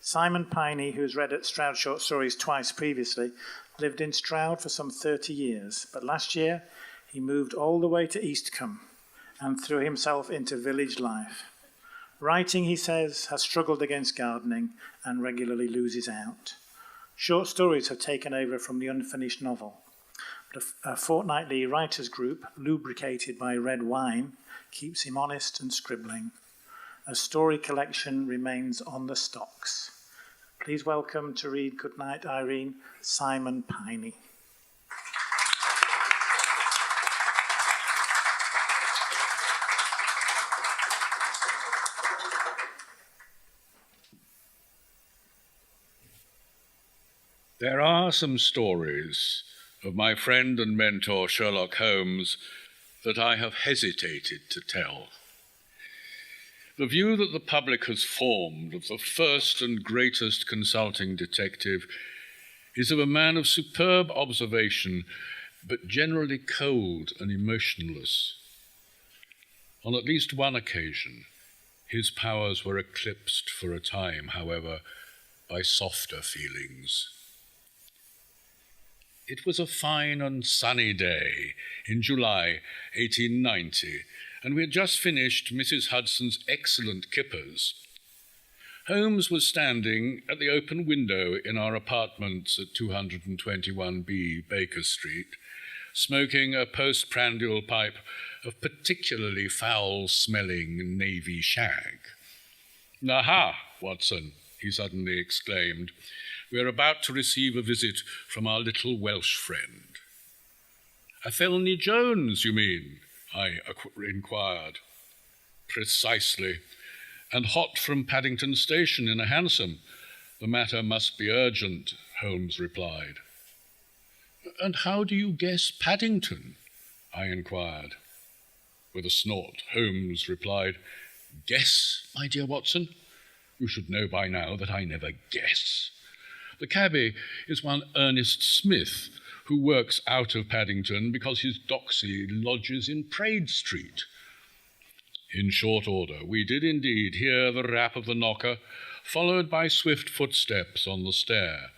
Simon Piney, who's read at Stroud Short Stories twice previously, lived in Stroud for some 30 years, but last year he moved all the way to Eastcombe and threw himself into village life. Writing, he says, has struggled against gardening and regularly loses out. Short stories have taken over from the unfinished novel. But a fortnightly writers' group, lubricated by red wine, keeps him honest and scribbling. A story collection remains on the stocks. Please welcome to read Goodnight Irene, Simon Piney. There are some stories of my friend and mentor Sherlock Holmes that I have hesitated to tell. The view that the public has formed of the first and greatest consulting detective is of a man of superb observation, but generally cold and emotionless. On at least one occasion, his powers were eclipsed for a time, however, by softer feelings. It was a fine and sunny day in July 1890, and we had just finished Mrs. Hudson's excellent kippers. Holmes was standing at the open window in our apartments at 221B Baker Street, smoking a postprandial pipe of particularly foul-smelling navy shag. "Aha, Watson," he suddenly exclaimed. "We are about to receive a visit from our little Welsh friend." "Athelney Jones, you mean?" I inquired. "Precisely, and hot from Paddington Station in a hansom. The matter must be urgent," Holmes replied. "And how do you guess Paddington?" I inquired. With a snort, Holmes replied, "Guess, my dear Watson? You should know by now that I never guess. The cabby is one Ernest Smith, who works out of Paddington because his doxy lodges in Praed Street." In short order, we did indeed hear the rap of the knocker, followed by swift footsteps on the stair.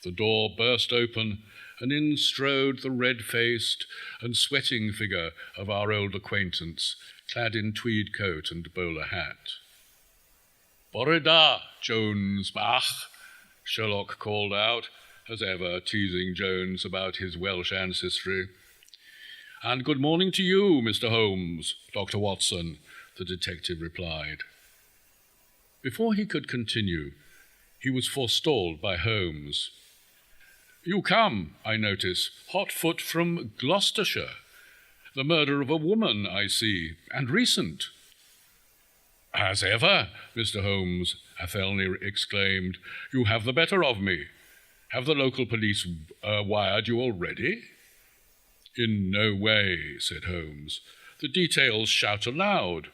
The door burst open, and in strode the red-faced and sweating figure of our old acquaintance, clad in tweed coat and bowler hat. "Bore da, Jones bach," Sherlock called out, as ever teasing Jones about his Welsh ancestry. "And good morning to you, Mr. Holmes, Dr. Watson," the detective replied. Before he could continue, he was forestalled by Holmes. "You come, I notice, hot foot from Gloucestershire. The murder of a woman, I see, and recent." "As ever, Mr. Holmes," Athelney exclaimed. "You have the better of me. Have the local police wired you already?" "In no way," said Holmes. "The details shout aloud.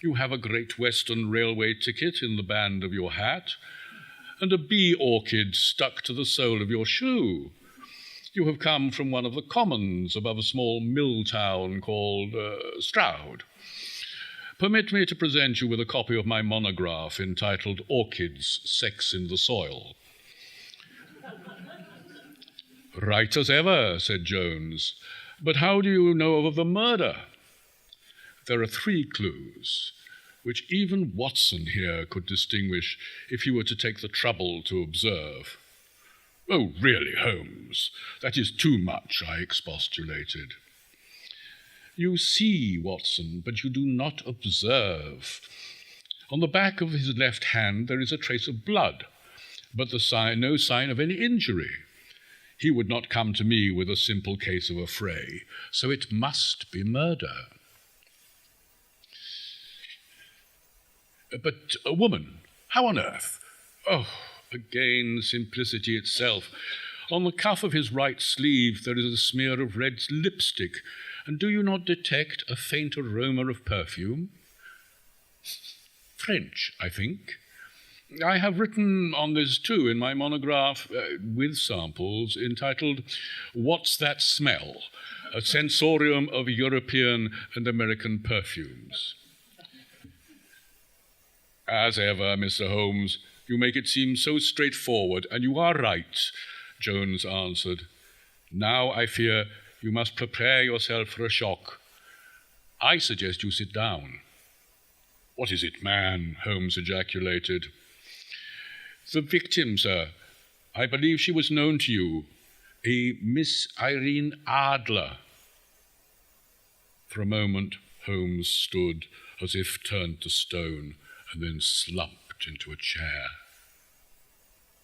You have a Great Western Railway ticket in the band of your hat, and a bee orchid stuck to the sole of your shoe. You have come from one of the commons above a small mill town called Stroud. Permit me to present you with a copy of my monograph entitled Orchids, Sex in the Soil." "Right as ever," said Jones. "But how do you know of the murder?" "There are 3 clues, which even Watson here could distinguish if he were to take the trouble to observe." "Oh, really, Holmes, that is too much," I expostulated. "You see, Watson, but you do not observe. On the back of his left hand there is a trace of blood, but no sign of any injury. He would not come to me with a simple case of a fray, so it must be murder." "But a woman, how on earth?" "Oh, again simplicity itself. On the cuff of his right sleeve there is a smear of red lipstick, and do you not detect a faint aroma of perfume?" "French, I think. I have written on this too in my monograph, with samples, entitled What's That Smell? A Sensorium of European and American Perfumes." "As ever, Mr. Holmes, You make it seem so straightforward, and you are right, Jones answered. Now I fear you must prepare yourself for a shock. I suggest you sit down. What is it, man? Holmes ejaculated. The victim, sir. I believe she was known to you. A Miss Irene Adler. For a moment, Holmes stood as if turned to stone, and then slumped into a chair.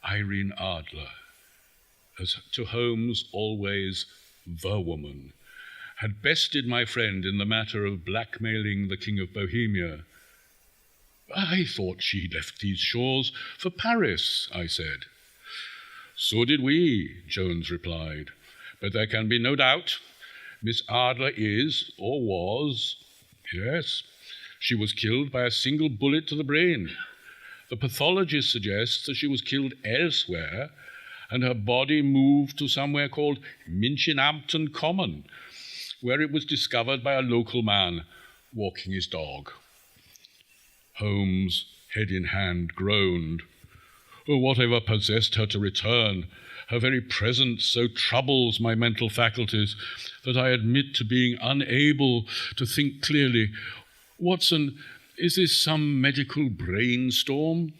Irene Adler, as to Holmes always the woman, had bested my friend in the matter of blackmailing the King of Bohemia. I thought she left these shores for Paris, I said. So did we, Jones replied. But there can be no doubt. Miss Adler is, or was, yes, she was killed by a single bullet to the brain. The pathologist suggests that she was killed elsewhere and her body moved to somewhere called Minchinhampton Common, where it was discovered by a local man walking his dog. Holmes, head in hand, groaned. Oh, whatever possessed her to return? Her very presence so troubles my mental faculties that I admit to being unable to think clearly. Watson, is this some medical brainstorm?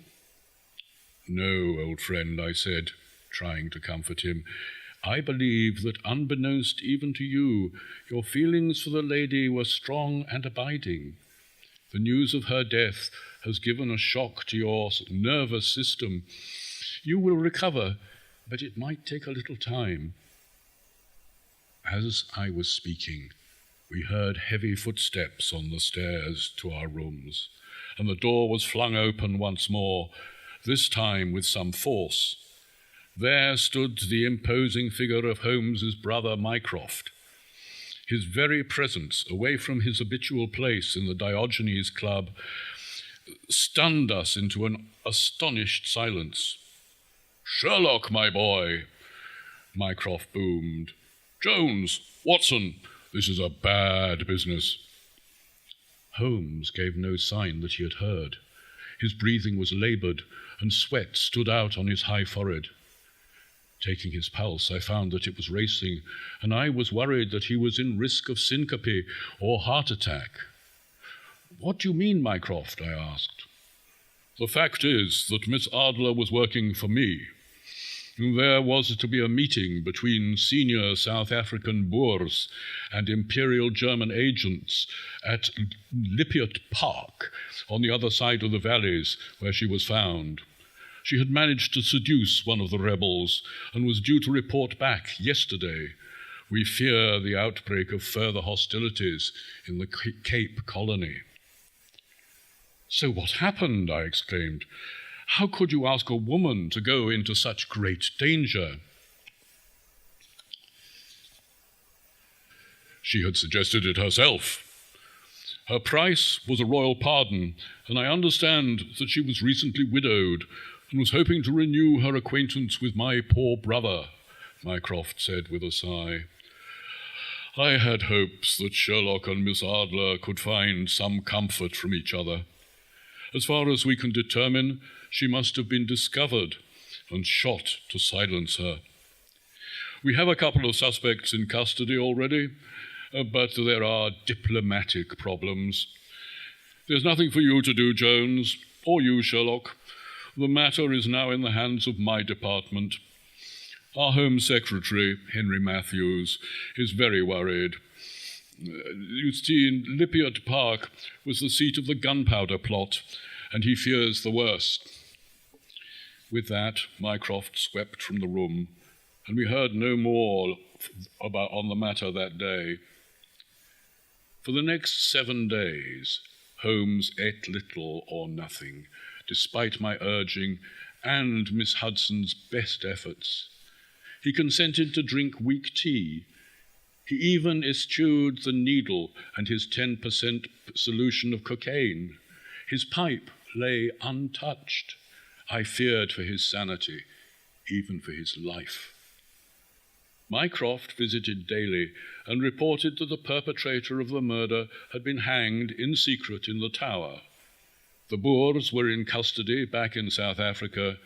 No, old friend, I said, trying to comfort him. I believe that, unbeknownst even to you, your feelings for the lady were strong and abiding. The news of her death has given a shock to your nervous system. You will recover, but it might take a little time. As I was speaking, we heard heavy footsteps on the stairs to our rooms, and the door was flung open once more, this time with some force. There stood the imposing figure of Holmes's brother Mycroft. His very presence, away from his habitual place in the Diogenes Club, stunned us into an astonished silence. "Sherlock, my boy," Mycroft boomed. "Jones, Watson, this is a bad business." Holmes gave no sign that he had heard. His breathing was laboured, and sweat stood out on his high forehead. Taking his pulse, I found that it was racing, and I was worried that he was in risk of syncope or heart attack. "What do you mean, Mycroft?" I asked. "The fact is that Miss Adler was working for me. There was to be a meeting between senior South African Boers and Imperial German agents at Lippiott Park, on the other side of the valleys where she was found. She had managed to seduce one of the rebels and was due to report back yesterday. We fear the outbreak of further hostilities in the Cape Colony." "So what happened?" I exclaimed. "How could you ask a woman to go into such great danger?" "She had suggested it herself. Her price was a royal pardon, and I understand that she was recently widowed and was hoping to renew her acquaintance with my poor brother," Mycroft said with a sigh. "I had hopes that Sherlock and Miss Adler could find some comfort from each other. As far as we can determine, she must have been discovered and shot to silence her. We have a couple of suspects in custody already, but there are diplomatic problems. There's nothing for you to do, Jones, or you, Sherlock. The matter is now in the hands of my department. Our Home Secretary, Henry Matthews, is very worried. You see, Lippiott Park was the seat of the gunpowder plot, and he fears the worst." With that, Mycroft swept from the room, and we heard no more on the matter that day. For the next 7 days, Holmes ate little or nothing, despite my urging and Miss Hudson's best efforts. He consented to drink weak tea. He even eschewed the needle and his 10% solution of cocaine. His pipe lay untouched. I feared for his sanity, even for his life. Mycroft visited daily and reported that the perpetrator of the murder had been hanged in secret in the Tower. The Boers were in custody back in South Africa,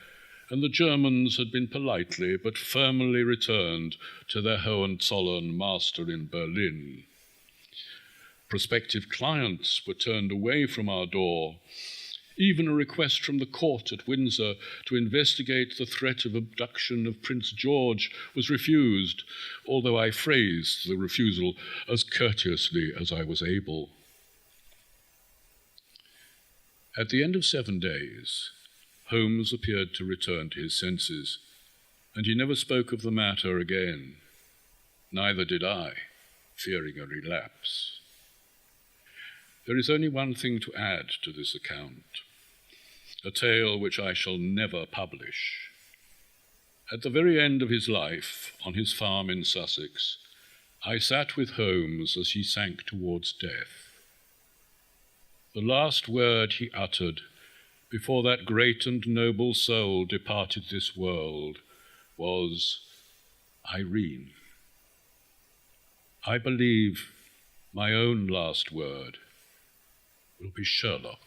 and the Germans had been politely but firmly returned to their Hohenzollern master in Berlin. Prospective clients were turned away from our door. Even a request from the court at Windsor to investigate the threat of abduction of Prince George was refused, although I phrased the refusal as courteously as I was able. At the end of 7 days, Holmes appeared to return to his senses, and he never spoke of the matter again. Neither did I, fearing a relapse. There is only one thing to add to this account, a tale which I shall never publish. At the very end of his life, on his farm in Sussex, I sat with Holmes as he sank towards death. The last word he uttered before that great and noble soul departed this world was, "Irene." I believe my own last word will be Sherlock.